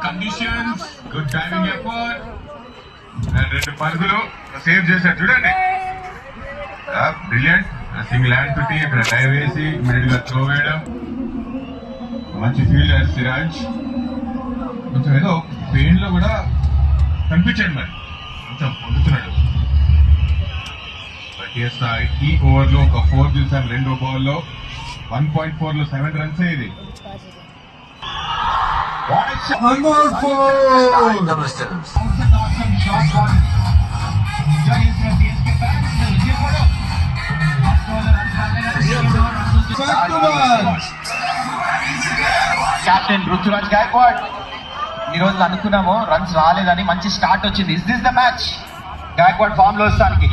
Conditions good timing effort రెండు పరుగులు save చేశారు చూడండి. బ్రిలియంట్ సింగిల్ హ్యాండ్ పెట్టి ఇక్కడ డైవ్ వేసి ఇమీడియట్ గా త్రో వేయడం. మంచి ఫీల్డర్ సిరాజ్. కొంచెం ఏదో పెయిన్ లో కూడా కనిపించాడు, మరి కొంచెం పొందుతున్నాడు. ఈ ఓవర్ లో ఒక 4 చూసాం. రెండో ఓవర్ లో 1.4 లో 7 రన్స్ ఇది. కెప్టెన్ రుతురాజ్ గాయక్వాడ్. ఈ రోజు అనుకున్నాము రన్స్ రాలేదని, మంచి స్టార్ట్ వచ్చింది. Is this the match? Gaikwad form లో వస్తానికి